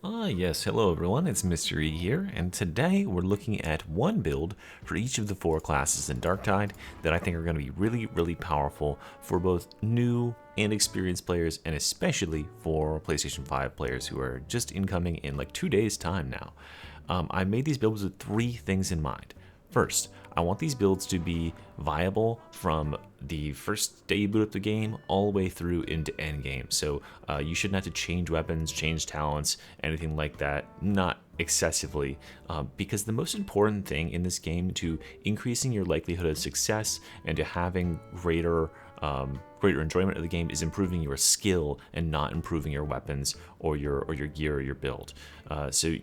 Yes, hello everyone, it's Mr. E here, and today we're looking at one build for each of the four classes in Darktide that I think are going to be really powerful for both new and experienced players, and especially for PlayStation 5 players who are just incoming in like 2 days' time now. I made these builds with three things in mind. First, I want these builds to be viable from the first day you boot up the game all the way through into end game. So you shouldn't have to change weapons, change talents, anything like that, not excessively, because the most important thing in this game to increasing your likelihood of success and to having greater enjoyment of the game is improving your skill and not improving your weapons or your gear or your build. So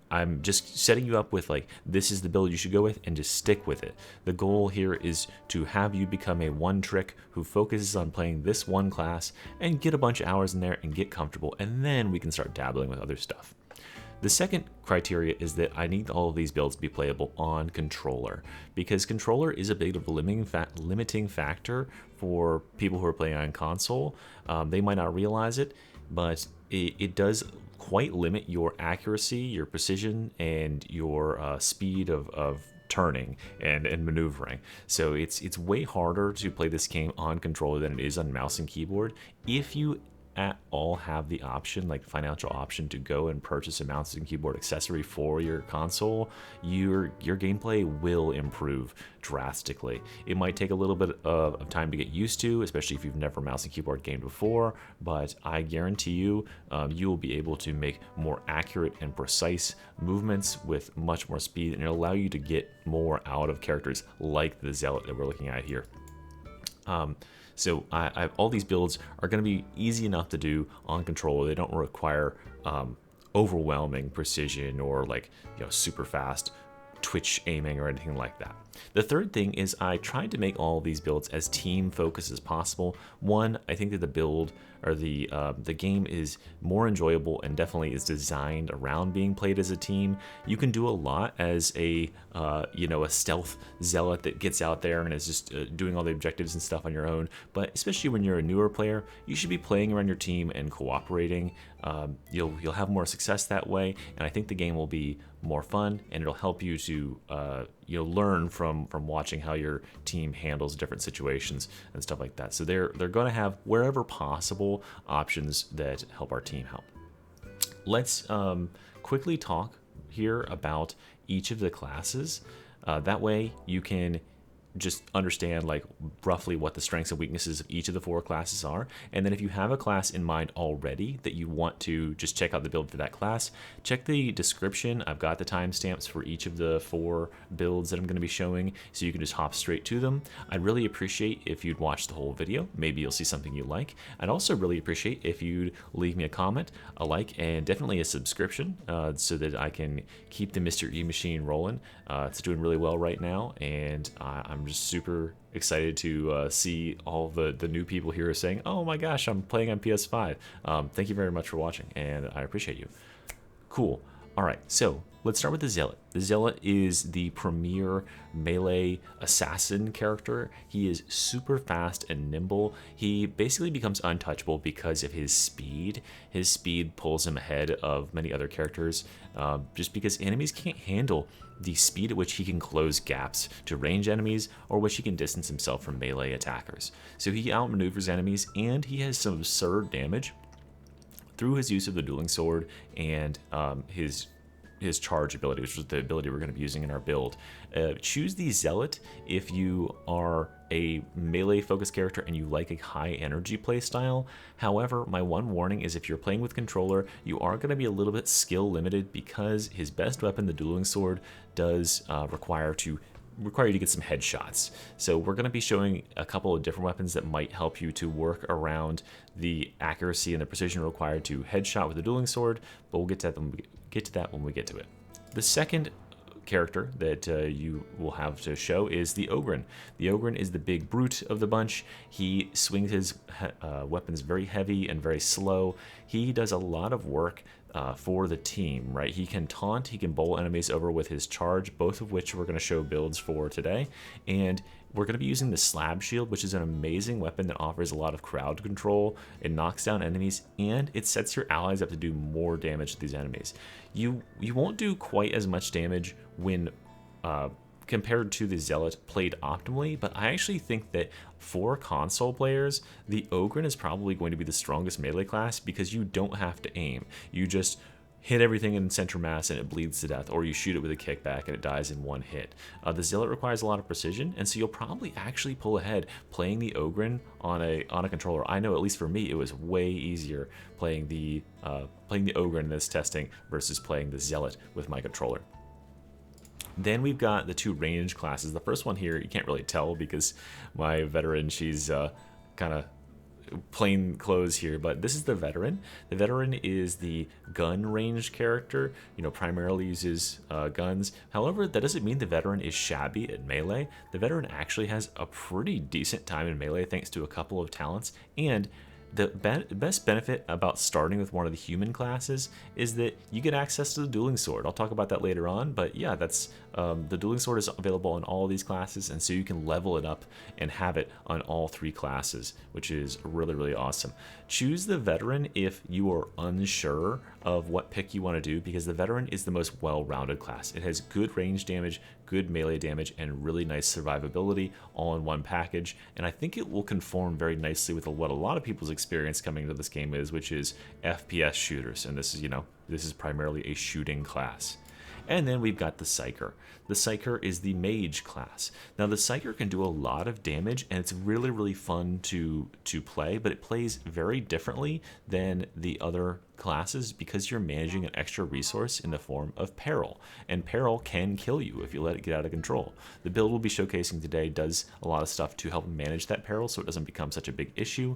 I'm just setting you up with like, this is the build you should go with and just stick with it. The goal here is to have you become a one trick who focuses on playing this one class and get a bunch of hours in there and get comfortable, and then we can start dabbling with other stuff. The second criteria is that I need all of these builds to be playable on controller, because controller is a bit of a limiting factor for people who are playing on console. They might not realize it, but it does quite limit your accuracy, your precision, and your speed of turning and maneuvering. So it's way harder to play this game on controller than it is on mouse and keyboard. If you at all have the option, like financial option, to go and purchase a mouse and keyboard accessory for your console, your gameplay will improve drastically. It might take a little bit of time to get used to, especially if you've never mouse and keyboard gamed before, but I guarantee you, you will be able to make more accurate and precise movements with much more speed, and it'll allow you to get more out of characters like the Zealot that we're looking at here. So all these builds are going to be easy enough to do on controller. They don't require overwhelming precision or like super fast twitch aiming or anything like that. The third thing is I tried to make all of these builds as team focused as possible. One, I think that the build or the game is more enjoyable and definitely is designed around being played as a team. You can do a lot as a stealth zealot that gets out there and is just doing all the objectives and stuff on your own. But especially when you're a newer player, you should be playing around your team and cooperating. You'll have more success that way, and I think the game will be more fun, and it'll help you to learn from watching how your team handles different situations and stuff like that. So they're going to have, wherever possible, options that help our team help. Let's quickly talk here about each of the classes. That way you can just understand like roughly what the strengths and weaknesses of each of the four classes are. And then if you have a class in mind already that you want to just check out the build for that class, check the description. I've got the timestamps for each of the four builds that I'm going to be showing, so you can just hop straight to them. I'd really appreciate if you'd watch the whole video. Maybe you'll see something you like. I'd also really appreciate if you'd leave me a comment, a like, and definitely a subscription, so that I can keep the Mr. E machine rolling. It's doing really well right now, and I'm just super excited to see all the new people here saying, oh my gosh, I'm playing on PS5. Thank you very much for watching, and I appreciate you. Cool. All right, so let's start with the Zealot. The Zealot is the premier melee assassin character. He is super fast and nimble. He basically becomes untouchable because of his speed. His speed pulls him ahead of many other characters, just because enemies can't handle the speed at which he can close gaps to range enemies, or which he can distance himself from melee attackers. So he outmaneuvers enemies, and he has some absurd damage through his use of the dueling sword and his charge ability, which is the ability we're going to be using in our build. Choose the Zealot if you are a melee focused character and you like a high energy play style. However, my one warning is if you're playing with controller, you are going to be a little bit skill limited, because his best weapon, the dueling sword, does require you to get some headshots. So we're going to be showing a couple of different weapons that might help you to work around the accuracy and the precision required to headshot with the dueling sword, but we'll get to that when we get to it. The second character that you will have to show is the ogryn. The ogryn is the big brute of the bunch. He swings his weapons very heavy and very slow. He does a lot of work for the team, right? He can taunt, he can bowl enemies over with his charge, both of which we're going to show builds for today. And we're going to be using the slab shield, which is an amazing weapon that offers a lot of crowd control. It knocks down enemies, and it sets your allies up to do more damage to these enemies. You won't do quite as much damage when compared to the zealot played optimally, but I actually think that for console players, the ogryn is probably going to be the strongest melee class because you don't have to aim. You just hit everything in center mass and it bleeds to death, or you shoot it with a kickback and it dies in one hit. The zealot requires a lot of precision, and so you'll probably actually pull ahead playing the ogryn on a controller. I know, at least for me, it was way easier playing the ogryn in this testing versus playing the zealot with my controller. Then we've got the two range classes. The first one here, you can't really tell because my veteran, she's kind of plain clothes here, but this is the veteran. The veteran is the gun range character, primarily uses guns. However, that doesn't mean the veteran is shabby at melee. The veteran actually has a pretty decent time in melee thanks to a couple of talents, and the best benefit about starting with one of the human classes is that you get access to the dueling sword. I'll talk about that later on, but yeah, that's the dueling sword is available in all of these classes, and so you can level it up and have it on all three classes, which is really, really awesome. Choose the veteran if you are unsure of what pick you want to do, because the veteran is the most well-rounded class. It has good range damage, good melee damage, and really nice survivability all in one package, and I think it will conform very nicely with what a lot of people's experience coming into this game is, which is FPS shooters, and this is primarily a shooting class. And then we've got the psyker. The psyker is the mage class. Now the psyker can do a lot of damage, and it's really, really fun to play, but it plays very differently than the other classes because you're managing an extra resource in the form of peril, and peril can kill you if you let it get out of control. The build we'll be showcasing today does a lot of stuff to help manage that peril so it doesn't become such a big issue.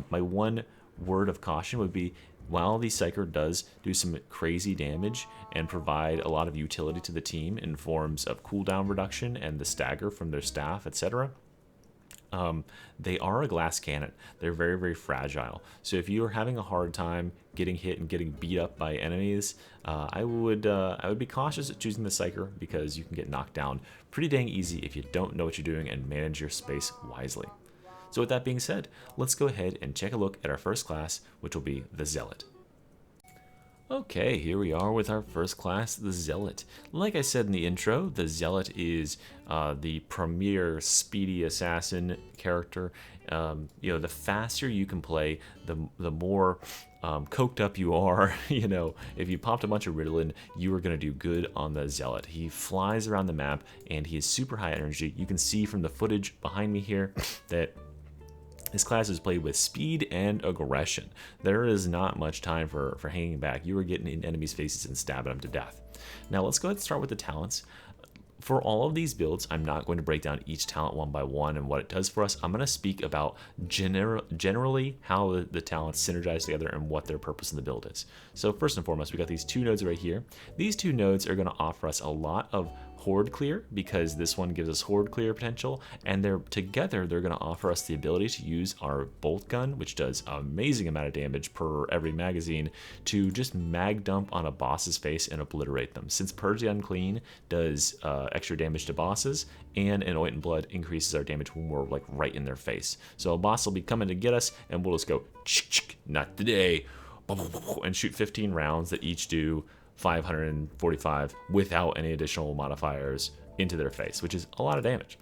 My one word of caution would be, while the psyker does do some crazy damage and provide a lot of utility to the team in forms of cooldown reduction and the stagger from their staff, etc., they are a glass cannon. They're very, very fragile. So if you are having a hard time getting hit and getting beat up by enemies, I would be cautious at choosing the psyker because you can get knocked down pretty dang easy if you don't know what you're doing and manage your space wisely. So with that being said, let's go ahead and take a look at our first class, which will be the zealot. Okay, here we are with our first class, the zealot. Like I said in the intro, the zealot is the premier speedy assassin character. The faster you can play, the more coked up you are. If you popped a bunch of Ritalin, you are going to do good on the zealot. He flies around the map and he is super high energy. You can see from the footage behind me here that this class is played with speed and aggression. There is not much time for hanging back. You are getting in enemies' faces and stabbing them to death. Now let's go ahead and start with the talents. For all of these builds, I'm not going to break down each talent one by one and what it does for us. I'm going to speak about generally how the talents synergize together and what their purpose in the build is. So first and foremost, we got these two nodes right here. These two nodes are going to offer us a lot of horde clear because this one gives us horde clear potential, and they're going to offer us the ability to use our bolt gun, which does an amazing amount of damage per every magazine, to just mag dump on a boss's face and obliterate them. Since Purge the Unclean does extra damage to bosses, and Anoint Blood increases our damage when we're like right in their face. So a boss will be coming to get us, and we'll just go, not today, and shoot 15 rounds that each do 545 without any additional modifiers into their face, which is a lot of damage.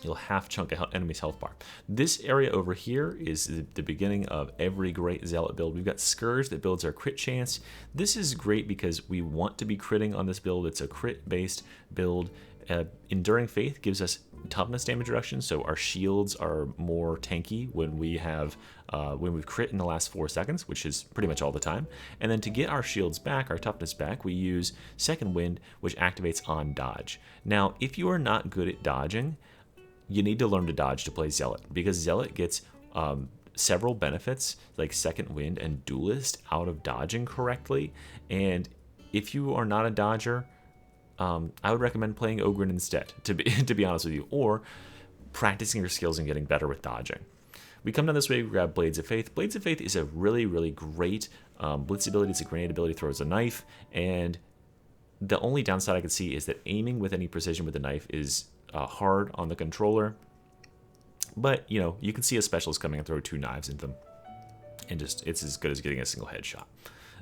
You'll half chunk an enemy's health bar. This area over here is the beginning of every great zealot build. We've got Scourge that builds our crit chance. This is great because we want to be critting on this build. It's a crit based build. Enduring Faith gives us toughness damage reduction, so our shields are more tanky when we've crit in the last 4 seconds, which is pretty much all the time. And then to get our shields back, our toughness back, we use Second Wind, which activates on dodge. Now, if you are not good at dodging, you need to learn to dodge to play Zealot, because Zealot gets several benefits like Second Wind and Duelist out of dodging correctly. And if you are not a dodger, I would recommend playing Ogryn instead, to be honest with you, or practicing your skills and getting better with dodging. We come down this way, we grab Blades of Faith. Blades of Faith is a really, really great blitz ability. It's a grenade ability, throws a knife, and the only downside I can see is that aiming with any precision with the knife is hard on the controller. But, you know, you can see a specialist coming and throw 2 knives into them, and just it's as good as getting a single headshot.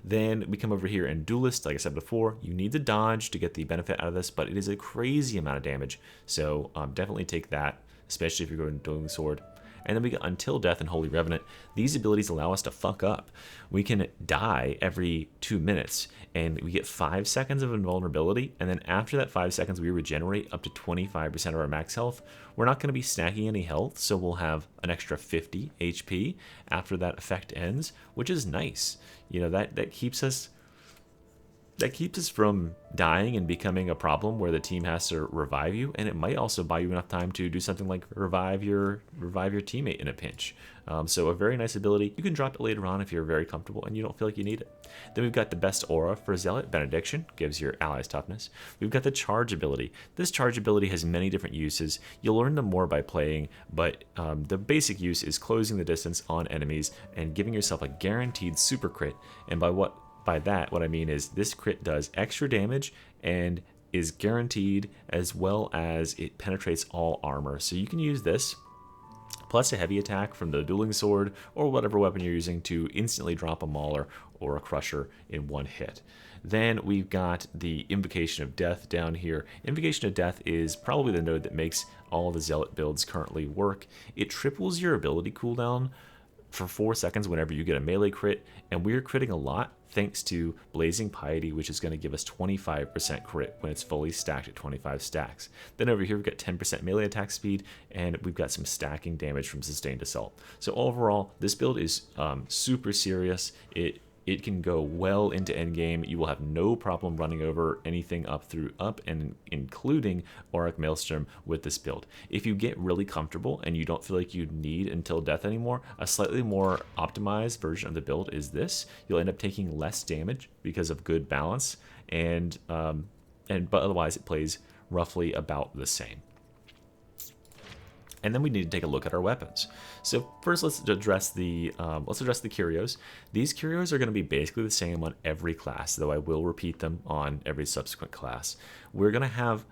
Then we come over here and Duelist. Like I said before, you need to dodge to get the benefit out of this, but it is a crazy amount of damage. So definitely take that, especially if you're going Dueling Sword. And then we got Until Death and Holy Revenant. These abilities allow us to fuck up. We can die every 2 minutes, and we get 5 seconds of invulnerability, and then after that 5 seconds, we regenerate up to 25% of our max health. We're not going to be stacking any health, so we'll have an extra 50 HP after that effect ends, which is nice. You know, that keeps us from dying and becoming a problem where the team has to revive you, and it might also buy you enough time to do something like revive your teammate in a pinch. So a very nice ability. You can drop it later on if you're very comfortable and you don't feel like you need it. Then we've got the best aura for Zealot, Benediction, gives your allies toughness. We've got the charge ability. This charge ability has many different uses. You'll learn them more by playing, but the basic use is closing the distance on enemies and giving yourself a guaranteed super crit. And by that, what I mean is this crit does extra damage and is guaranteed, as well as it penetrates all armor. So you can use this plus a heavy attack from the Dueling Sword or whatever weapon you're using to instantly drop a Mauler or a Crusher in one hit. Then we've got the Invocation of Death down here. Invocation of Death is probably the node that makes all the Zealot builds currently work. It triples your ability cooldown for 4 seconds whenever you get a melee crit, and we're critting a lot thanks to Blazing Piety, which is going to give us 25% crit when it's fully stacked at 25 stacks. Then over here we've got 10% melee attack speed, and we've got some stacking damage from Sustained Assault. So overall, this build is super serious. It can go well into endgame. You will have no problem running over anything up and including Auric Maelstrom with this build. If you get really comfortable and you don't feel like you need Until Death anymore, a slightly more optimized version of the build is this. You'll end up taking less damage because of good balance, but otherwise it plays roughly about the same. And then we need to take a look at our weapons. So first, let's address the curios. These curios are going to be basically the same on every class, though I will repeat them on every subsequent class. We're going to have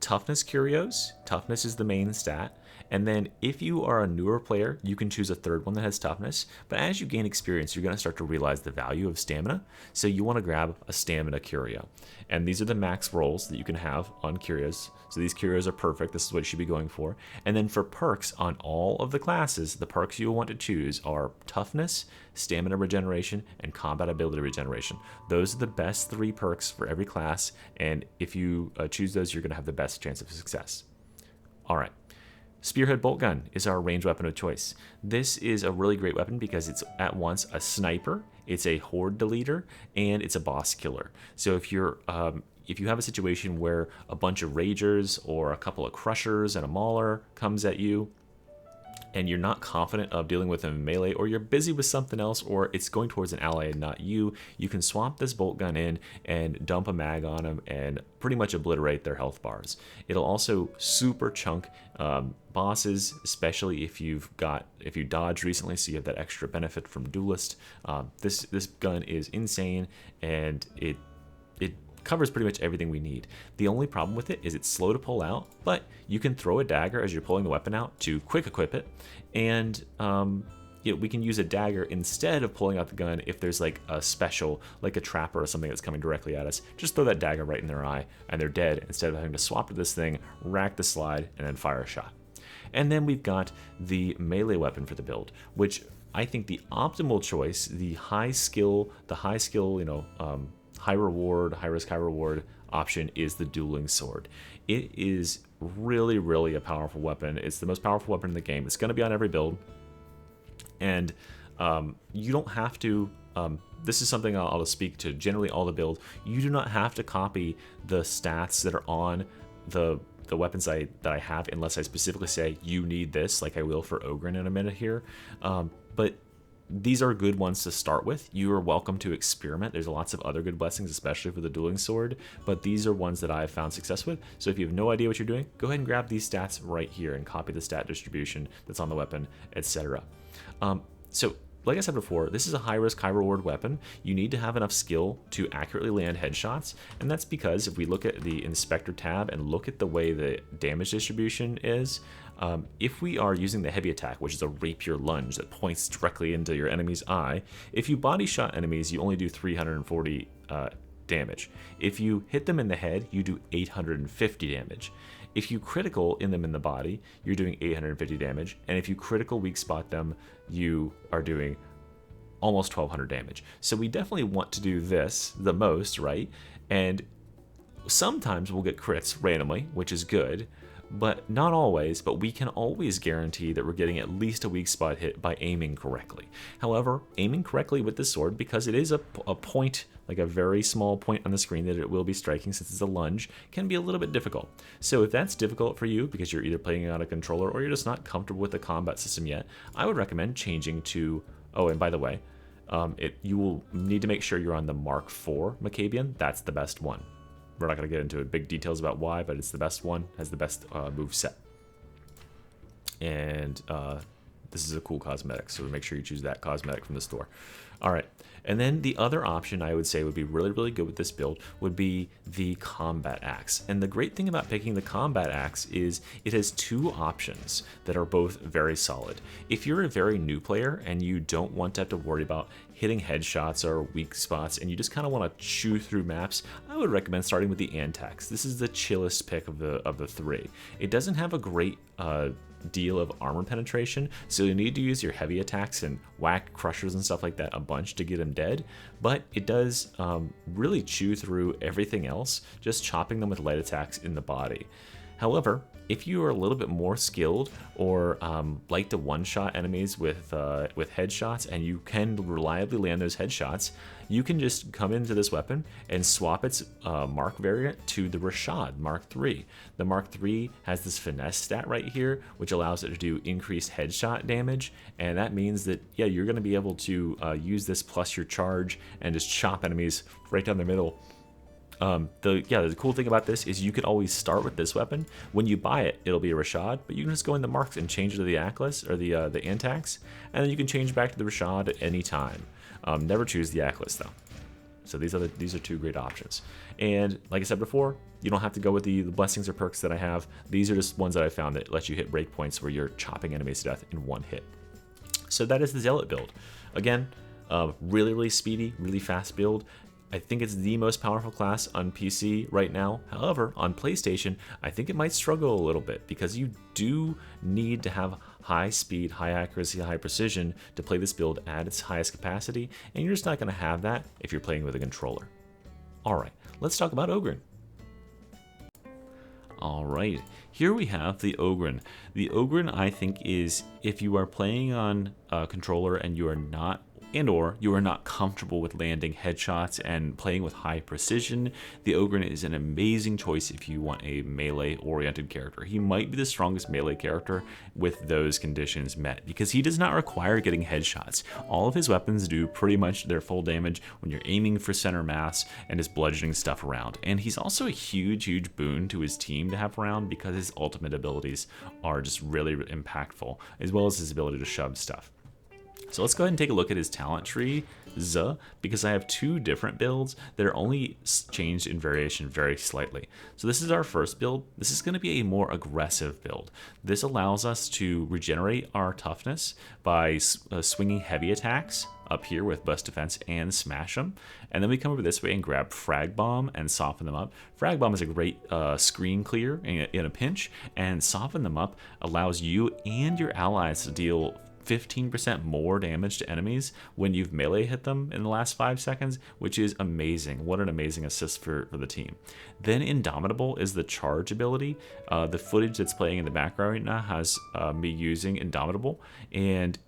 toughness curios. Toughness is the main stat. And then if you are a newer player, you can choose a third one that has toughness. But as you gain experience, you're going to start to realize the value of stamina. So you want to grab a stamina curio. And these are the max rolls that you can have on curios. So these curios are perfect. This is what you should be going for. And then for perks on all of the classes, the perks you'll want to choose are toughness, stamina regeneration, and combat ability regeneration. Those are the best 3 perks for every class. And if you choose those, you're going to have the best chance of success. All right. Spearhead Bolt Gun is our ranged weapon of choice. This is a really great weapon because it's at once a sniper, it's a horde deleter, and it's a boss killer. So if you have a situation where a bunch of ragers or a couple of crushers and a mauler comes at you, and you're not confident of dealing with them in melee, or you're busy with something else, or it's going towards an ally and not you, you can swap this bolt gun in and dump a mag on them and pretty much obliterate their health bars. It'll also super chunk bosses, especially if you dodged recently, so you have that extra benefit from Duelist. This gun is insane, and it covers pretty much everything we need. The only problem with it is it's slow to pull out, but you can throw a dagger as you're pulling the weapon out to quick equip it, and we can use a dagger instead of pulling out the gun if there's like a special, like a trapper or something that's coming directly at us. Just throw that dagger right in their eye and they're dead, instead of having to swap to this thing, rack the slide, and then fire a shot. And then we've got the melee weapon for the build, which I think the optimal choice, the high skill, high reward, high risk, high reward option is the Dueling Sword. It is really, really a powerful weapon. It's the most powerful weapon in the game. It's going to be on every build, and you don't have to. This is something I'll speak to generally all the build. You do not have to copy the stats that are on the weapons that I have, unless I specifically say you need this, like I will for Ogryn in a minute here. But these are good ones to start with. You are welcome to experiment. There's lots of other good blessings, especially for the Dueling Sword, but these are ones that I've found success with. So if you have no idea what you're doing, go ahead and grab these stats right here and copy the stat distribution that's on the weapon, etc. So like I said before, this is a high risk, high reward weapon. You need to have enough skill to accurately land headshots, and that's because if we look at the inspector tab and look at the way the damage distribution is, if we are using the heavy attack, which is a rapier lunge that points directly into your enemy's eye, if you body shot enemies, you only do 340 damage. If you hit them in the head, you do 850 damage. If you critical in them in the body, you're doing 850 damage, and if you critical weak spot them, you are doing almost 1200 damage. So we definitely want to do this the most, right? And sometimes we'll get crits randomly, which is good, but not always. But we can always guarantee that we're getting at least a weak spot hit by aiming correctly. However, aiming correctly with this sword, because it is a point, like a very small point on the screen that it will be striking since it's a lunge, can be a little bit difficult. So if that's difficult for you because you're either playing on a controller or you're just not comfortable with the combat system yet, I would recommend changing to, oh, and by the way, you will need to make sure you're on the Mark IV Macabian. That's the best one. We're not going to get into big details about why, but it's the best one, has the best move set. And this is a cool cosmetic, so make sure you choose that cosmetic from the store. All right, and then the other option I would say would be really, really good with this build would be the combat axe. And the great thing about picking the combat axe is it has two options that are both very solid. If you're a very new player and you don't want to have to worry about hitting headshots or weak spots and you just kind of want to chew through maps, I would recommend starting with the Antax. This is the chillest pick of the three. It doesn't have a great deal of armor penetration, so you need to use your heavy attacks and whack crushers and stuff like that a bunch to get him dead, but it does really chew through everything else, just chopping them with light attacks in the body. However, if you are a little bit more skilled or like to one-shot enemies with headshots and you can reliably land those headshots, you can just come into this weapon and swap its Mark variant to the Rashad Mark III. The Mark III has this finesse stat right here, which allows it to do increased headshot damage, and that means that, yeah, you're going to be able to use this plus your charge and just chop enemies right down the middle. The cool thing about this is you can always start with this weapon. When you buy it, it'll be a Rashad, but you can just go in the marks and change it to the Atlas or the Antax, and then you can change back to the Rashad at any time. Never choose the Atlas though. So these are two great options. And like I said before, you don't have to go with the blessings or perks that I have. These are just ones that I found that let you hit breakpoints where you're chopping enemies to death in one hit. So that is the Zealot build. Again, really, really speedy, really fast build. I think it's the most powerful class on PC right now. However, on PlayStation, I think it might struggle a little bit because you do need to have high speed, high accuracy, high precision to play this build at its highest capacity, and you're just not going to have that if you're playing with a controller. Alright, let's talk about Ogryn. Alright, here we have the Ogryn. The Ogryn, I think, is if you are playing on a controller and you are not comfortable with landing headshots and playing with high precision, the Ogryn is an amazing choice if you want a melee-oriented character. He might be the strongest melee character with those conditions met, because he does not require getting headshots. All of his weapons do pretty much their full damage when you're aiming for center mass and is bludgeoning stuff around. And he's also a huge, huge boon to his team to have around because his ultimate abilities are just really impactful, as well as his ability to shove stuff. So let's go ahead and take a look at his talent tree, because I have two different builds that are only changed in variation very slightly. So this is our first build. This is going to be a more aggressive build. This allows us to regenerate our toughness by swinging heavy attacks up here with bust defense and smash them. And then we come over this way and grab frag bomb and soften them up. Frag bomb is a great screen clear in a pinch, and soften them up allows you and your allies to deal 15% more damage to enemies when you've melee hit them in the last 5 seconds, which is amazing. What an amazing assist for the team. Then Indomitable is the charge ability. The footage that's playing in the background right now has me using Indomitable, and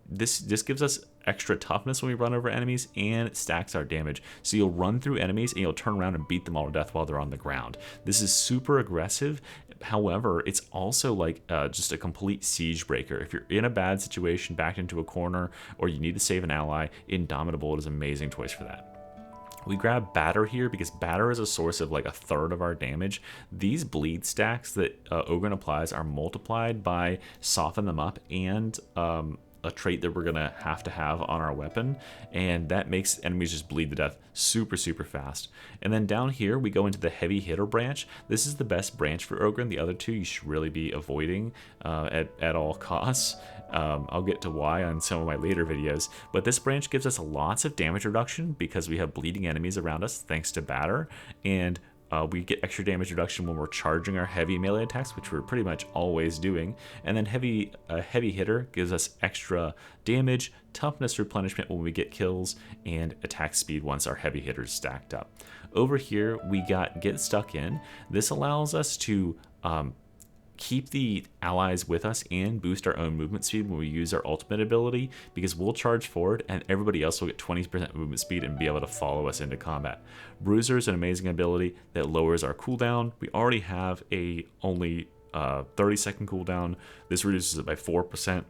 this gives us extra toughness when we run over enemies, and it stacks our damage. So you'll run through enemies and you'll turn around and beat them all to death while they're on the ground. This is super aggressive. However, it's also like just a complete siege breaker. If you're in a bad situation, backed into a corner, or you need to save an ally, Indomitable is an amazing choice for that. We grab Batter here because Batter is a source of like a third of our damage. These bleed stacks that Ogryn applies are multiplied by Soften Them Up and a trait that we're gonna have to have on our weapon, and that makes enemies just bleed to death super fast. And then down here we go into the heavy hitter branch. This is the best branch for ogryn. The other two you should really be avoiding at all costs. I'll get to why on some of my later videos, but this branch gives us lots of damage reduction because we have bleeding enemies around us thanks to batter, and we get extra damage reduction when we're charging our heavy melee attacks, which we're pretty much always doing. And then heavy hitter gives us extra damage, toughness replenishment when we get kills, and attack speed once our heavy hitters stacked up. Over here we got get stuck in. This allows us to keep the allies with us and boost our own movement speed when we use our ultimate ability, because we'll charge forward and everybody else will get 20% movement speed and be able to follow us into combat. Bruiser is an amazing ability that lowers our cooldown. We already have a only 30-second cooldown. This reduces it by 4%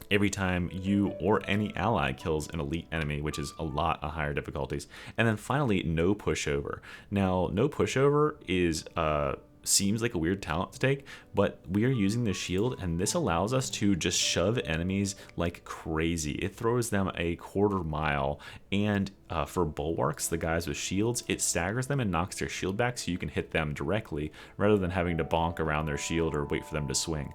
every time you or any ally kills an elite enemy, which is a lot of higher difficulties. And then finally, no pushover. Now, no pushover is seems like a weird talent to take, but we are using the shield, and this allows us to just shove enemies like crazy. It throws them a quarter mile, and for bulwarks, the guys with shields, it staggers them and knocks their shield back so you can hit them directly rather than having to bonk around their shield or wait for them to swing.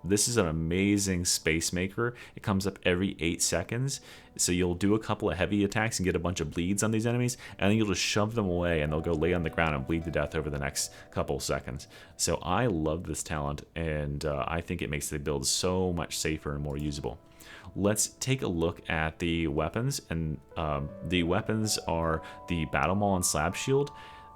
This is an amazing space maker. It comes up every 8 seconds, so you'll do a couple of heavy attacks and get a bunch of bleeds on these enemies, and then you'll just shove them away and they'll go lay on the ground and bleed to death over the next couple seconds. So I love this talent, and I think it makes the build so much safer and more usable. Let's take a look at the weapons, and the weapons are the Battle Maul and Slab Shield.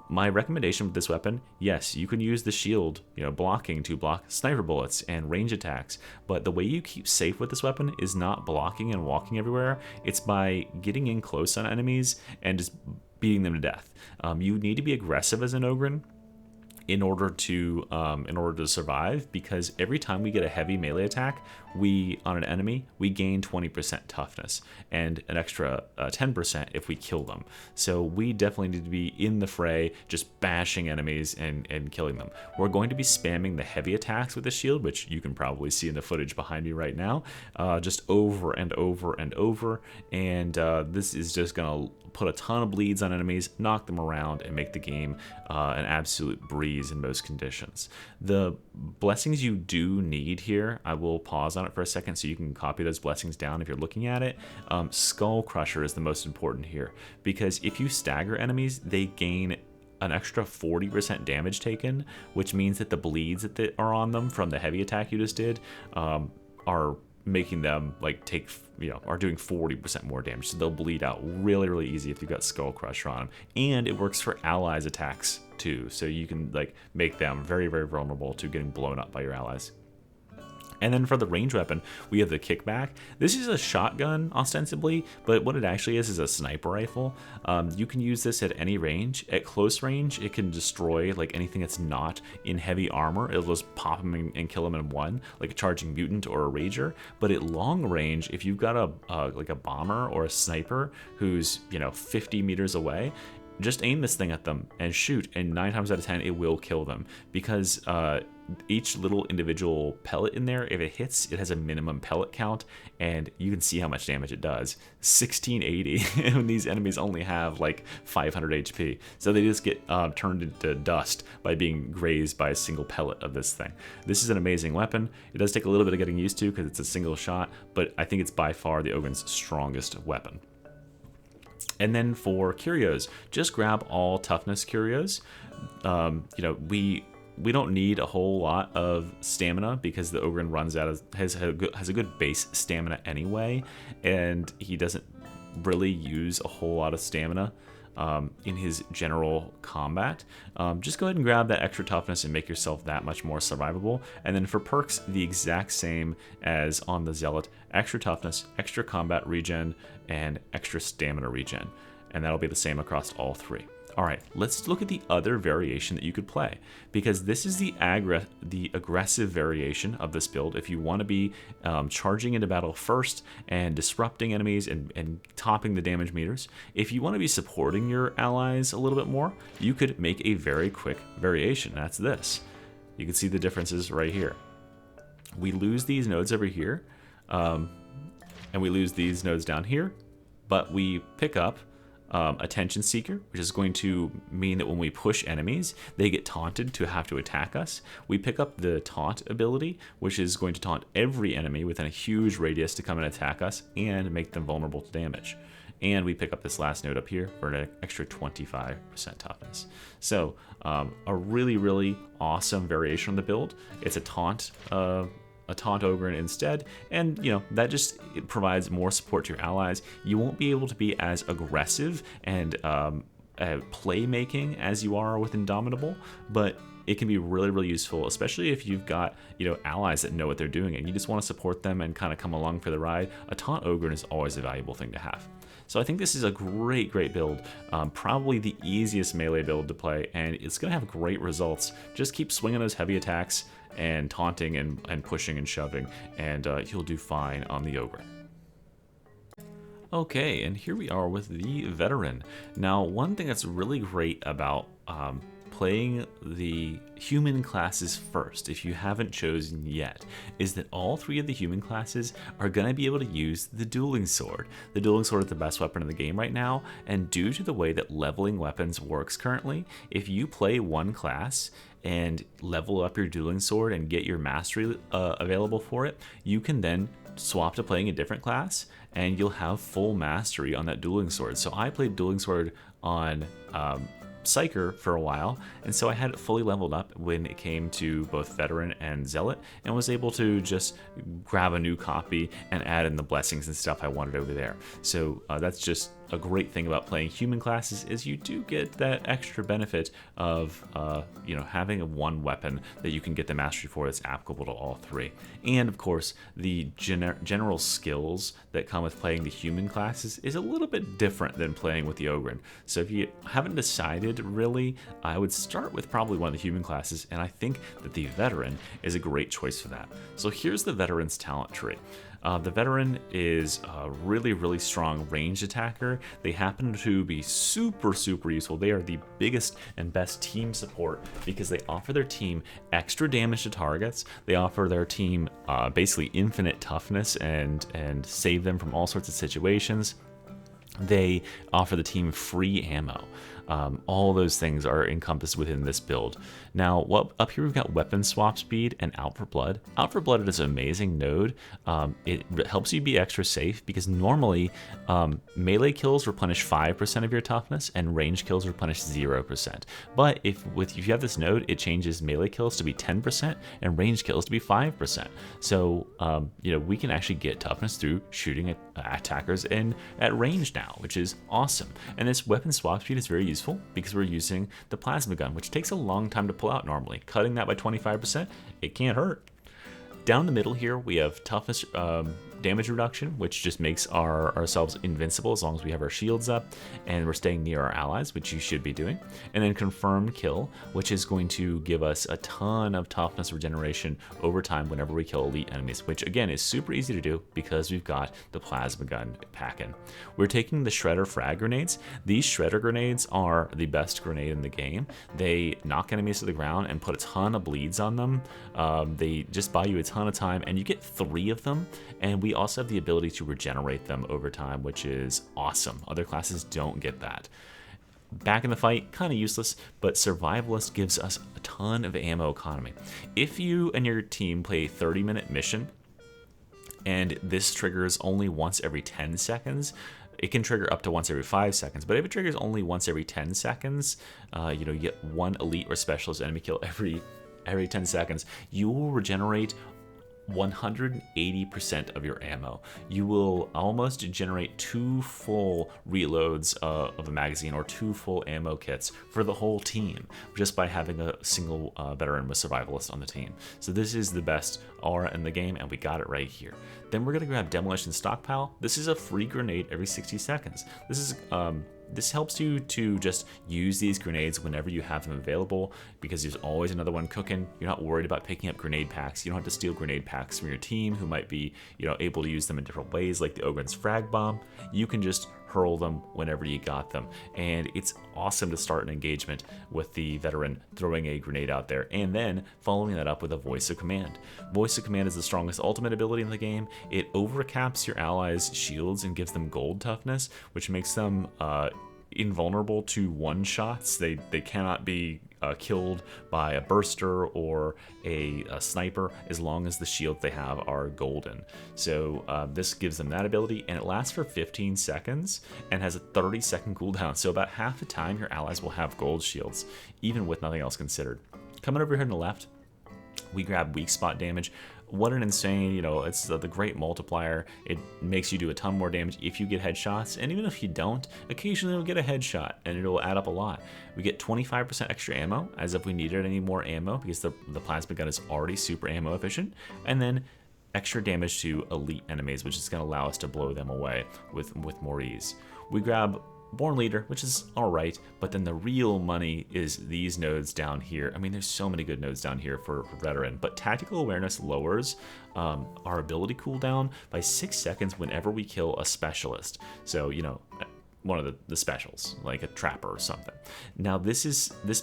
My recommendation with this weapon, yes, you can use the shield, blocking to block sniper bullets and range attacks, but the way you keep safe with this weapon is not blocking and walking everywhere. It's by getting in close on enemies and just beating them to death. You need to be aggressive as an ogryn in order to survive, because every time we get a heavy melee attack on an enemy, we gain 20% toughness and an extra 10% if we kill them. So we definitely need to be in the fray, just bashing enemies and killing them. We're going to be spamming the heavy attacks with the shield, which you can probably see in the footage behind me right now, just over and over and over, and this is just gonna put a ton of bleeds on enemies, knock them around, and make the game an absolute breeze in most conditions. The blessings you do need here, I will pause on it for a second so you can copy those blessings down if you're looking at it. Skull Crusher is the most important here, because if you stagger enemies, they gain an extra 40% damage taken, which means that the bleeds that are on them from the heavy attack you just did are making them are doing 40% more damage, so they'll bleed out really easy if you've got Skull Crusher on them. And it works for allies attacks too, so you can make them very vulnerable to getting blown up by your allies. And then for the range weapon, we have the kickback. This is a shotgun, ostensibly, but what it actually is a sniper rifle. You can use this at any range. At close range, it can destroy anything that's not in heavy armor. It'll just pop them and kill them in one, like a charging mutant or a rager. But at long range, if you've got a bomber or a sniper who's 50 meters away, just aim this thing at them and shoot, and 9 times out of 10 it will kill them, because each little individual pellet in there, if it hits, it has a minimum pellet count, and you can see how much damage it does. 1680, and these enemies only have 500 HP, so they just get turned into dust by being grazed by a single pellet of this thing. This is an amazing weapon. It does take a little bit of getting used to because it's a single shot, but I think it's by far the ogryn's strongest weapon. And then for curios, just grab all toughness curios. We don't need a whole lot of stamina because the ogryn runs out of has a good base stamina anyway, and he doesn't really use a whole lot of stamina in his general combat. Just go ahead and grab that extra toughness and make yourself that much more survivable. And then for perks, the exact same as on the zealot: extra toughness, extra combat regen, and extra stamina regen, and that'll be the same across all three. All right, let's look at the other variation that you could play, because this is the aggressive variation of this build. If you want to be charging into battle first and disrupting enemies and topping the damage meters. If you want to be supporting your allies a little bit more, you could make a very quick variation. That's this. You can see the differences right here. We lose these nodes over here. and we lose these nodes down here, but we pick up attention seeker, which is going to mean that when we push enemies, they get taunted to have to attack us. We pick up the taunt ability, which is going to taunt every enemy within a huge radius to come and attack us and make them vulnerable to damage. And we pick up this last node up here for an extra 25% toughness. So a really, really awesome variation on the build. It's a taunt ogryn instead, and that just provides more support to your allies. You won't be able to be as aggressive and playmaking as you are with Indomitable, but it can be really, really useful, especially if you've got allies that know what they're doing and you just want to support them and kind of come along for the ride. A taunt ogryn is always a valuable thing to have. So I think this is a great build, probably the easiest melee build to play, and it's going to have great results. Just keep swinging those heavy attacks and taunting and pushing and shoving, and you'll do fine on the ogryn. Okay, and here we are with the veteran. Now, one thing that's really great about playing the human classes first, if you haven't chosen yet, is that all three of the human classes are going to be able to use the dueling sword. The dueling sword is the best weapon in the game right now, and due to the way that leveling weapons works currently, if you play one class and level up your dueling sword and get your mastery available for it, you can then swap to playing a different class and you'll have full mastery on that dueling sword. So I played dueling sword on psyker for a while, and so I had it fully leveled up when it came to both veteran and zealot, and was able to just grab a new copy and add in the blessings and stuff I wanted over there. So that's just a great thing about playing human classes, is you do get that extra benefit of having a one weapon that you can get the mastery for that's applicable to all three. And of course, the general skills that come with playing the human classes is a little bit different than playing with the ogryn. So if you haven't decided really, I would start with probably one of the human classes, and I think that the veteran is a great choice for that. So here's the veteran's talent tree. The veteran is a really, really strong ranged attacker. They happen to be super useful. They are the biggest and best team support because they offer their team extra damage to targets. They offer their team basically infinite toughness and save them from all sorts of situations. They offer the team free ammo. All those things are encompassed within this build. Now, up here we've got weapon swap speed and out for blood. Out for blood is an amazing node. It helps you be extra safe because normally melee kills replenish 5% of your toughness and range kills replenish 0%. But if you have this node, it changes melee kills to be 10% and range kills to be 5%. So we can actually get toughness through shooting at attackers at range now, which is awesome. And this weapon swap speed is very useful because we're using the plasma gun, which takes a long time to pull out normally. Cutting that by 25%, it can't hurt. Down the middle here, we have toughness damage reduction, which just makes ourselves invincible as long as we have our shields up and we're staying near our allies, which you should be doing. And then confirmed kill, which is going to give us a ton of toughness regeneration over time whenever we kill elite enemies, which again is super easy to do because we've got the plasma gun pack-in. We're taking the shredder frag grenades. These shredder grenades are the best grenade in the game. They knock enemies to the ground and put a ton of bleeds on them. They just buy you a ton of time, and you get 3 of them, and we also have the ability to regenerate them over time, which is awesome. Other classes don't get that. Back in the fight, kind of useless, but Survivalist gives us a ton of ammo economy. If you and your team play a 30-minute mission, and this triggers only once every 10 seconds, it can trigger up to once every 5 seconds, but if it triggers only once every 10 seconds, you get 1 elite or specialist enemy kill every 10 seconds, you will regenerate 180% of your ammo. You will almost generate 2 full reloads of a magazine or 2 full ammo kits for the whole team just by having a single veteran with survivalist on the team. So this is the best aura in the game, and we got it right here. Then we're gonna grab demolition stockpile. This is a free grenade every 60 seconds. This helps you to just use these grenades whenever you have them available because there's always another one cooking. You're not worried about picking up grenade packs. You don't have to steal grenade packs from your team who might be able to use them in different ways, like the ogryn's frag bomb. You can just hurl them whenever you got them. And it's awesome to start an engagement with the veteran throwing a grenade out there and then following that up with a voice of command. Voice of command is the strongest ultimate ability in the game. It overcaps your allies' shields and gives them gold toughness, which makes them invulnerable to one-shots. They cannot be killed by a burster or a sniper as long as the shields they have are golden. So this gives them that ability, and it lasts for 15 seconds and has a 30-second cooldown. So about half the time your allies will have gold shields, even with nothing else considered. Coming over here on the left, we grab weak spot damage. What an insane, it's the great multiplier. It makes you do a ton more damage if you get headshots, and even if you don't, occasionally you'll get a headshot, and it'll add up a lot. We get 25% extra ammo, as if we needed any more ammo, because the plasma gun is already super ammo efficient, and then extra damage to elite enemies, which is going to allow us to blow them away with more ease. We grab Born Leader, which is alright, but then the real money is these nodes down here. I mean, there's so many good nodes down here for Veteran, but Tactical Awareness lowers our ability cooldown by 6 seconds whenever we kill a specialist. So, one of the specials, like a trapper or something. Now this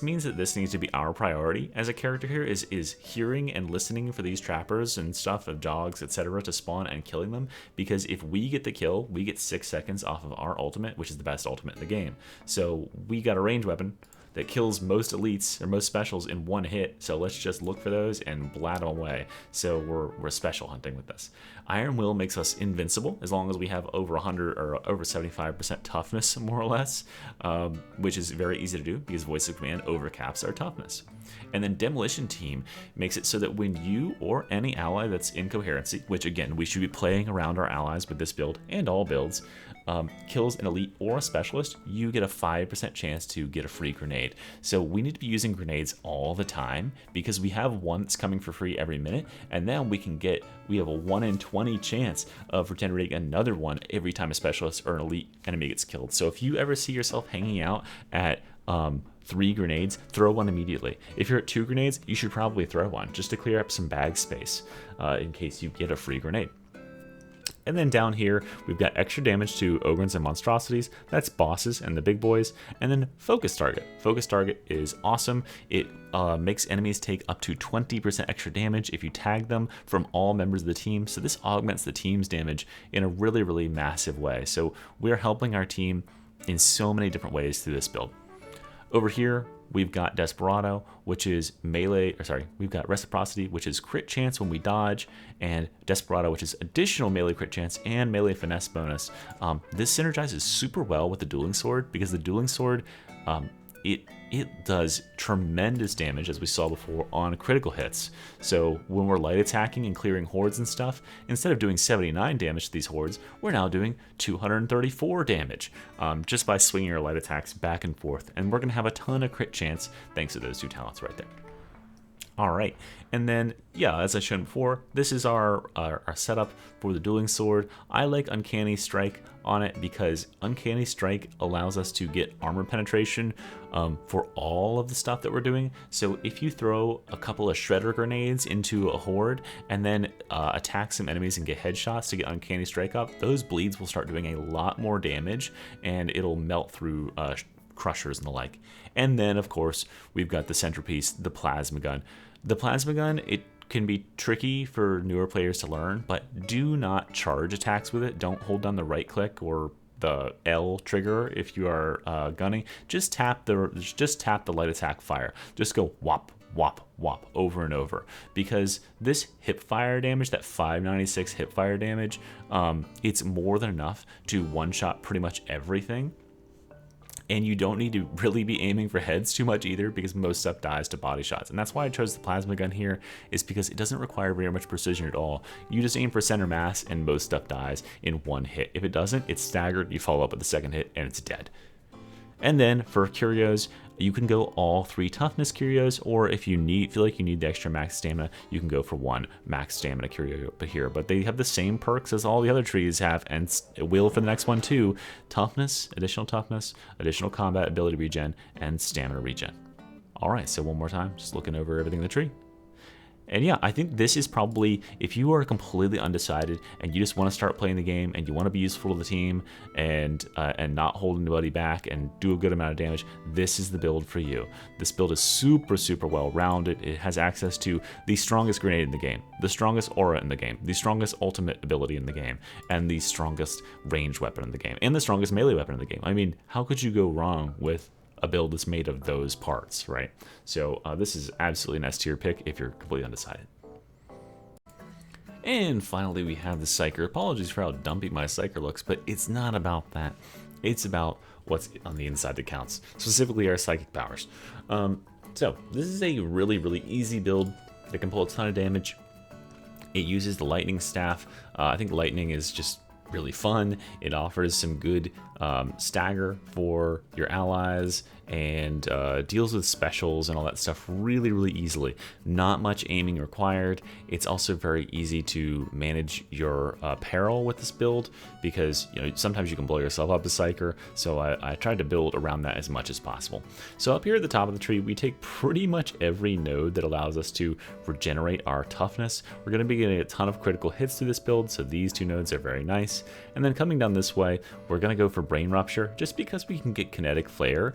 means that this needs to be our priority as a character here, is hearing and listening for these trappers and stuff, of dogs, etc., to spawn and killing them, because if we get the kill, we get 6 seconds off of our ultimate, which is the best ultimate in the game. So we got a ranged weapon that kills most elites or most specials in one hit, so let's just look for those and blat them away. So we're special hunting with this. Iron Will makes us invincible as long as we have over 100 or over 75% toughness, more or less, which is very easy to do because Voice of Command overcaps our toughness. And then Demolition Team makes it so that when you or any ally that's in coherency, which again, we should be playing around our allies with this build and all builds, kills an elite or a specialist, you get a 5% chance to get a free grenade. So we need to be using grenades all the time because we have one that's coming for free every minute, and then we have a 1 in 20 chance of regenerating another one every time a specialist or an elite enemy gets killed. So if you ever see yourself hanging out at 3 grenades, throw one immediately. If you're at 2 grenades, you should probably throw one just to clear up some bag space in case you get a free grenade. And then down here, we've got extra damage to ogryns and monstrosities. That's bosses and the big boys. And then Focus Target. Focus Target is awesome. It makes enemies take up to 20% extra damage if you tag them from all members of the team. So this augments the team's damage in a really, really massive way. So we're helping our team in so many different ways through this build. Over here, we've got Desperado, which is melee, we've got Reciprocity, which is crit chance when we dodge, and Desperado, which is additional melee crit chance and melee finesse bonus. This synergizes super well with the Dueling Sword because the Dueling Sword, it does tremendous damage, as we saw before, on critical hits. So when we're light attacking and clearing hordes and stuff, instead of doing 79 damage to these hordes, we're now doing 234 damage just by swinging our light attacks back and forth. And we're going to have a ton of crit chance thanks to those 2 talents right there. All right, and then, yeah, as I showed before, this is our setup for the Dueling Sword. I like Uncanny Strike on it because Uncanny Strike allows us to get armor penetration for all of the stuff that we're doing. So if you throw a couple of Shredder grenades into a horde and then attack some enemies and get headshots to get Uncanny Strike up, those bleeds will start doing a lot more damage, and it'll melt through crushers and the like. And then, of course, we've got the centerpiece, the Plasma Gun. The Plasma Gun, it can be tricky for newer players to learn, but do not charge attacks with it. Don't hold down the right click or the L trigger if you are gunning. Just tap the light attack fire. Just go whop, whop, whop over and over, because this hip fire damage, that 596 hip fire damage, it's more than enough to one-shot pretty much everything. And you don't need to really be aiming for heads too much either, because most stuff dies to body shots. And that's why I chose the Plasma Gun here, is because it doesn't require very much precision at all. You just aim for center mass and most stuff dies in one hit. If it doesn't, it's staggered, you follow up with the second hit, and it's dead. And then for curios, you can go all 3 toughness curios, or if you feel like you need the extra max stamina, you can go for 1 max stamina curio here. But they have the same perks as all the other trees have, and it will for the next one too. Toughness, additional combat ability regen, and stamina regen. All right, so one more time, just looking over everything in the tree. And yeah, I think this is probably, if you are completely undecided and you just want to start playing the game and you want to be useful to the team and not hold anybody back and do a good amount of damage, this is the build for you. This build is super, super well rounded. It has access to the strongest grenade in the game, the strongest aura in the game, the strongest ultimate ability in the game, and the strongest ranged weapon in the game, and the strongest melee weapon in the game. I mean, how could you go wrong with a build that's made of those parts, right? So this is absolutely an S tier pick if you're completely undecided. And finally, we have the psyker. Apologies for how dumpy my psyker looks, but it's not about that. It's about what's on the inside that counts, specifically our psychic powers. So this is a really, really easy build that can pull a ton of damage. It uses the lightning staff. I think lightning is just really fun. It offers some good stagger for your allies and deals with specials and all that stuff really, really easily. Not much aiming required. It's also very easy to manage your peril with this build because sometimes you can blow yourself up as psyker. So I tried to build around that as much as possible. So up here at the top of the tree, we take pretty much every node that allows us to regenerate our toughness. We're going to be getting a ton of critical hits through this build, so these two nodes are very nice. And then coming down this way, we're going to go for Brain Rupture, just because we can get Kinetic Flare.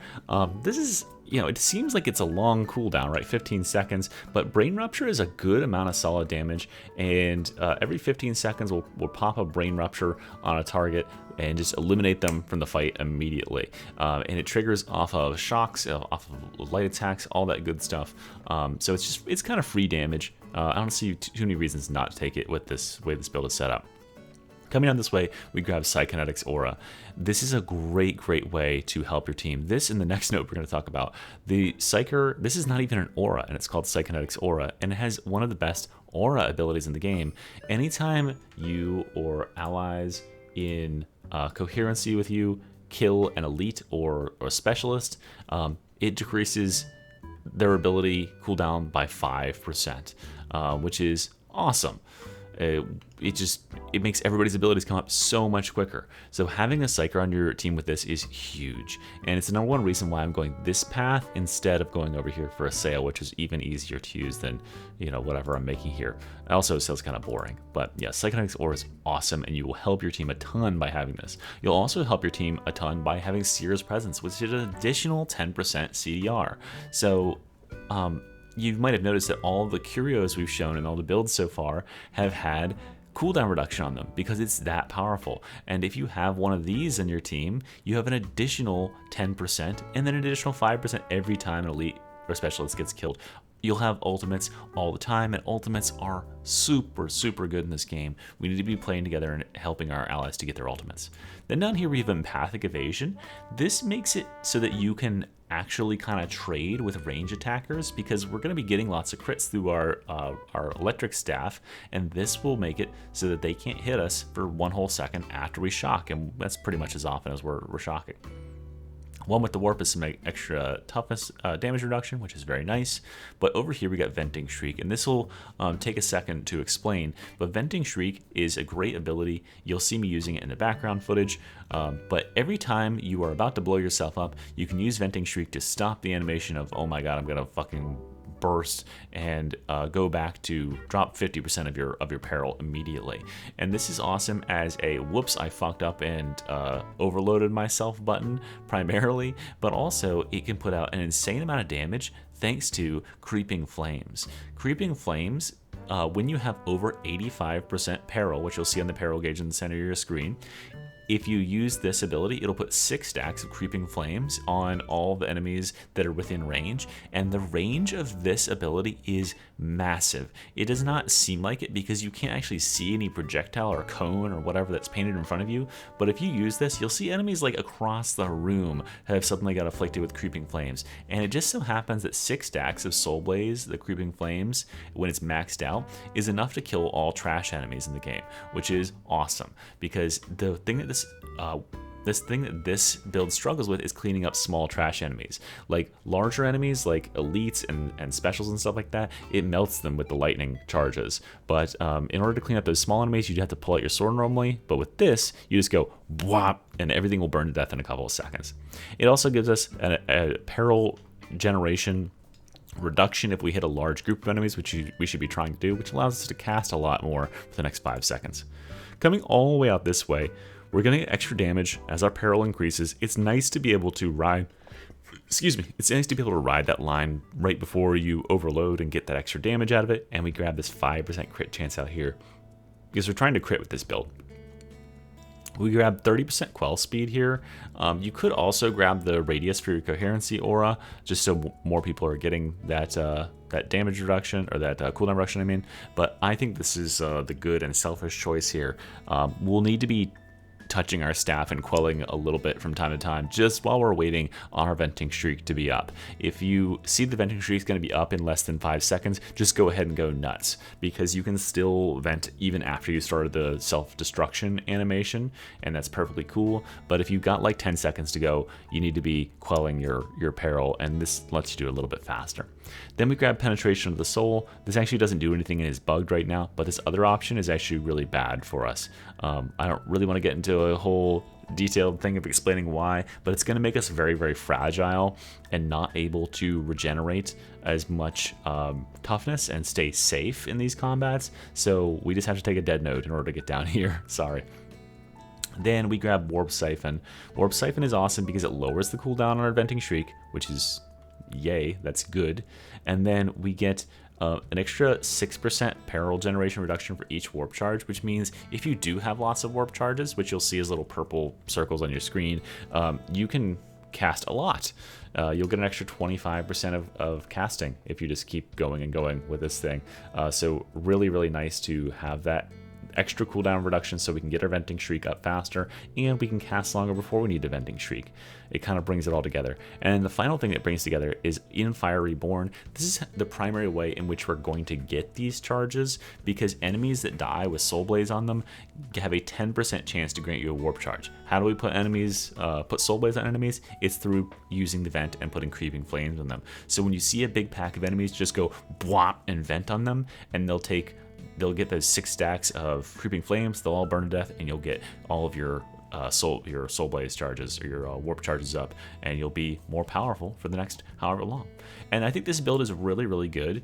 This is, it seems like it's a long cooldown, right? 15 seconds, but Brain Rupture is a good amount of solid damage, and every 15 seconds we'll pop a Brain Rupture on a target and just eliminate them from the fight immediately. And it triggers off of shocks, off of light attacks, all that good stuff. So it's kind of free damage. I don't see too many reasons not to take it with this way this build is set up. Coming down this way, we grab Psykinetics Aura. This is a great, great way to help your team. This and the next note we're going to talk about. The Psyker, this is not even an aura, and it's called Psykinetics Aura, and it has one of the best aura abilities in the game. Anytime you or allies in coherency with you kill an elite or a specialist, it decreases their ability cooldown by 5%, which is awesome. It makes everybody's abilities come up so much quicker. So having a psyker on your team with this is huge, and it's the number one reason why I'm going this path instead of going over here for a sail, which is even easier to use than whatever I'm making here. Also, sail's kind of boring, but yeah, Psykinetics Aura is awesome, and you will help your team a ton by having this. You'll also help your team a ton by having Seer's Presence, which is an additional 10% CDR. So you might have noticed that all the curios we've shown and all the builds so far have had cooldown reduction on them because it's that powerful. And if you have one of these in your team, you have an additional 10% and then an additional 5% every time an elite or specialist gets killed. You'll have ultimates all the time, and ultimates are super, super good in this game. We need to be playing together and helping our allies to get their ultimates. Then down here we have Empathic Evasion. This makes it so that you can actually kind of trade with range attackers because we're going to be getting lots of crits through our electric staff, and this will make it so that they can't hit us for one whole second after we shock, and that's pretty much as often as we're shocking. One with the warp is some extra toughness damage reduction, which is very nice. But over here we got Venting Shriek, and this will take a second to explain. But Venting Shriek is a great ability. You'll see me using it in the background footage. But every time you are about to blow yourself up, you can use Venting Shriek to stop the animation of, oh my god, I'm gonna fucking burst, and go back to drop 50% of your peril immediately. And this is awesome as a whoops, I fucked up and overloaded myself button primarily, but also it can put out an insane amount of damage thanks to Creeping Flames. Creeping Flames, when you have over 85% peril, which you'll see on the peril gauge in the center of your screen, if you use this ability, it'll put 6 stacks of Creeping Flames on all the enemies that are within range, and the range of this ability is massive. It does not seem like it because you can't actually see any projectile or cone or whatever that's painted in front of you, but if you use this, you'll see enemies like across the room have suddenly got afflicted with Creeping Flames, and it just so happens that 6 stacks of Soul Blaze, the Creeping Flames, when it's maxed out, is enough to kill all trash enemies in the game, which is awesome, because the thing that this build struggles with is cleaning up small trash enemies. Like larger enemies like elites and specials and stuff like that, it melts them with the lightning charges. But in order to clean up those small enemies, you'd have to pull out your sword normally, but with this you just go whop and everything will burn to death in a couple of seconds. It also gives us a peril generation reduction if we hit a large group of enemies, which we should be trying to do, which allows us to cast a lot more for the next 5 seconds. Coming all the way out this way, we're going to get extra damage as our peril increases. It's nice to be able to ride, it's nice to be able to ride that line right before you overload and get that extra damage out of it, and we grab this 5% crit chance out here, because we're trying to crit with this build. We grab 30% quell speed here. You could also grab the radius for your coherency aura, just so more people are getting that that damage reduction, or that cooldown reduction, I mean. But I think this is the good and selfish choice here. We'll need to be touching our staff and quelling a little bit from time to time, just while we're waiting on our venting streak to be up. If you see the venting streak is going to be up in less than 5 seconds, just go ahead and go nuts, because you can still vent even after you started the self-destruction animation, and that's perfectly cool. But if you've got like 10 seconds to go, you need to be quelling your peril, and this lets you do it a little bit faster. Then we grab penetration of the soul. This actually doesn't do anything and is bugged right now, but this other option is actually really bad for us. I don't really want to get into a whole detailed thing of explaining why, but it's going to make us very, very fragile and not able to regenerate as much toughness and stay safe in these combats. So we just have to take a dead node in order to get down here. Sorry. Then we grab Warp Siphon. Warp Siphon is awesome because it lowers the cooldown on our venting shriek, which is yay, that's good. And then we get an extra 6% peril generation reduction for each warp charge, which means if you do have lots of warp charges, which you'll see as little purple circles on your screen, you can cast a lot. You'll get an extra 25% of casting if you just keep going and going with this thing. So really, really nice to have that extra cooldown reduction so we can get our venting shriek up faster, and we can cast longer before we need a venting shriek. It kind of brings it all together. And the final thing that brings together is in Fire Reborn. This is the primary way in which we're going to get these charges, because enemies that die with Soul Blaze on them have a 10% chance to grant you a warp charge. How do we put Soul Blaze on enemies? It's through using the vent and putting Creeping Flames on them. So when you see a big pack of enemies, just go bwop and vent on them, and they'll get those 6 stacks of Creeping Flames, they'll all burn to death, and you'll get all of your Soul Blaze charges, or your warp charges up, and you'll be more powerful for the next however long. And I think this build is really, really good.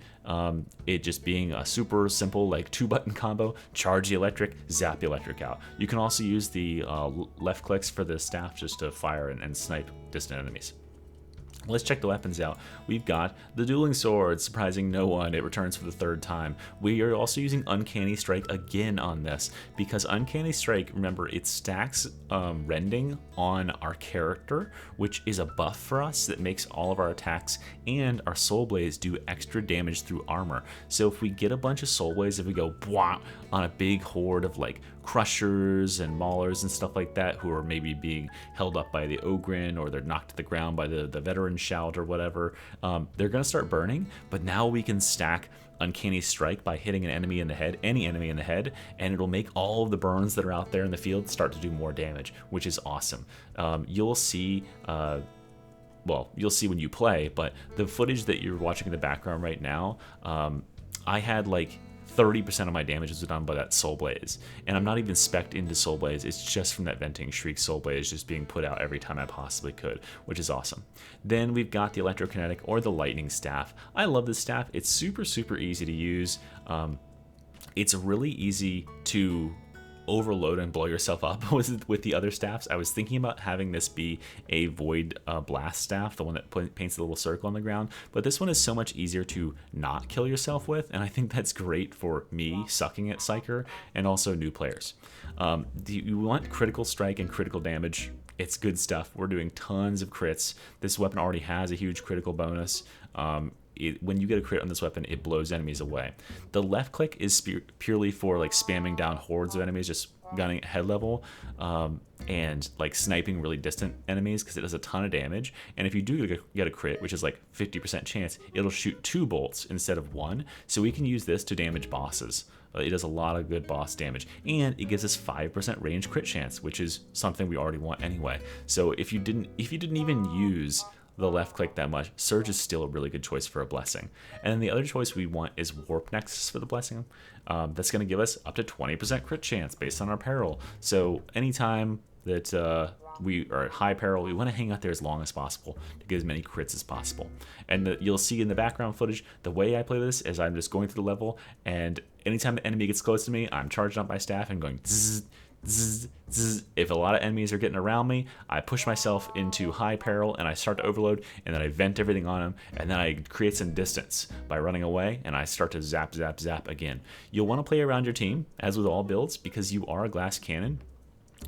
It just being a super simple, like 2-button combo: charge the electric, zap the electric out. You can also use the left clicks for the staff just to fire and snipe distant enemies. Let's check the weapons out. We've got the Dueling Sword, surprising no one. It returns for the 3rd time. We are also using Uncanny Strike again on this, because Uncanny Strike, remember, it stacks rending on our character, which is a buff for us that makes all of our attacks and our Soul Blaze do extra damage through armor. So if we get a bunch of Soul Blaze, if we go bwah on a big horde of like crushers and maulers and stuff like that, who are maybe being held up by the ogryn, or they're knocked to the ground by the veteran shout or whatever, they're going to start burning. But now we can stack Uncanny Strike by hitting an enemy in the head, any enemy in the head, and it'll make all of the burns that are out there in the field start to do more damage, which is awesome. You'll see you'll see when you play, but the footage that you're watching in the background right now, I had like 30% of my damage was done by that Soul Blaze, and I'm not even spec'd into Soul Blaze. It's just from that venting shriek Soul Blaze just being put out every time I possibly could, which is awesome. Then we've got the Electrokinetic, or the Lightning Staff. I love this staff. It's super, super easy to use. It's really easy to overload and blow yourself up with the other staffs. I was thinking about having this be a Void Blast staff, the one that paints a little circle on the ground, but this one is so much easier to not kill yourself with, and I think that's great for me sucking at psyker and also new players. You want critical strike and critical damage. It's good stuff. We're doing tons of crits. This weapon already has a huge critical bonus. When you get a crit on this weapon, it blows enemies away. The left click is purely for like spamming down hordes of enemies, just gunning at head level, and like sniping really distant enemies, because it does a ton of damage. And if you do get a crit, which is like 50% chance, it'll shoot 2 bolts instead of 1. So we can use this to damage bosses. It does a lot of good boss damage, and it gives us 5% range crit chance, which is something we already want anyway. So if you didn't even use the left click that much, Surge is still a really good choice for a blessing. And then the other choice we want is Warp Nexus for the blessing. That's going to give us up to 20% crit chance based on our peril. So anytime that we are at high peril, we want to hang out there as long as possible to get as many crits as possible. And you'll see in the background footage, the way I play this is I'm just going through the level, and anytime the enemy gets close to me, I'm charging up my staff and going zzz, zzz, zzz. If a lot of enemies are getting around me, I push myself into high peril and I start to overload, and then I vent everything on them, and then I create some distance by running away, and I start to zap, zap, zap again. You'll want to play around your team, as with all builds, because you are a glass cannon,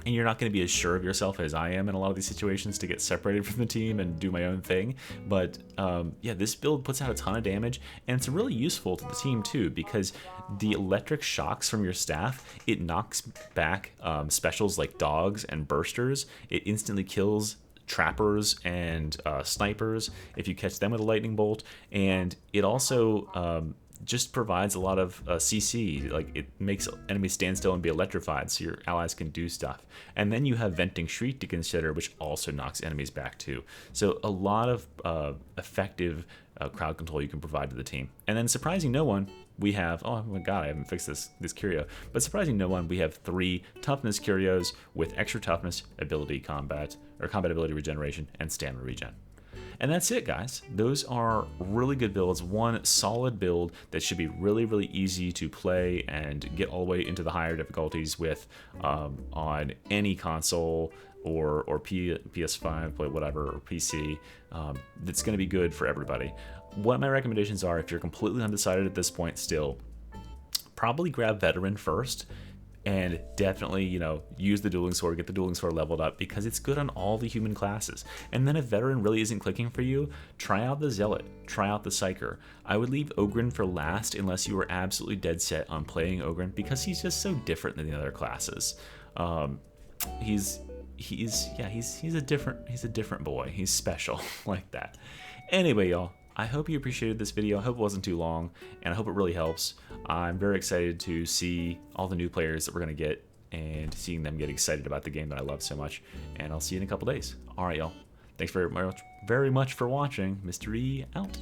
and you're not going to be as sure of yourself as I am in a lot of these situations to get separated from the team and do my own thing. But yeah, this build puts out a ton of damage, and it's really useful to the team too, because the electric shocks from your staff, it knocks back specials like dogs and bursters. It instantly kills trappers and snipers if you catch them with a lightning bolt, and it also just provides a lot of CC. Like, it makes enemies stand still and be electrified so your allies can do stuff. And then you have Venting Shriek to consider, which also knocks enemies back too. So a lot of effective crowd control you can provide to the team. And then, surprising no one, we have, oh my god, I haven't fixed this curio, but surprising no one, we have 3 toughness curios with extra toughness, ability combat, or combat ability regeneration, and stamina regen. And that's it, guys. Those are really good builds. One solid build that should be really, really easy to play and get all the way into the higher difficulties with on any console or PS5, whatever, or PC. That's going to be good for everybody. What my recommendations are, if you're completely undecided at this point still, probably grab Veteran first. And definitely, you know, use the dueling sword, get the dueling sword leveled up, because it's good on all the human classes. And then if Veteran really isn't clicking for you, try out the Zealot, try out the Psyker. I would leave Ogryn for last unless you were absolutely dead set on playing Ogryn, because he's just so different than the other classes. He's a different boy. He's special like that. Anyway, y'all, I hope you appreciated this video. I hope it wasn't too long, and I hope it really helps. I'm very excited to see all the new players that we're going to get and seeing them get excited about the game that I love so much. And I'll see you in a couple days. All right, y'all. Thanks very much for watching. Mr. E out.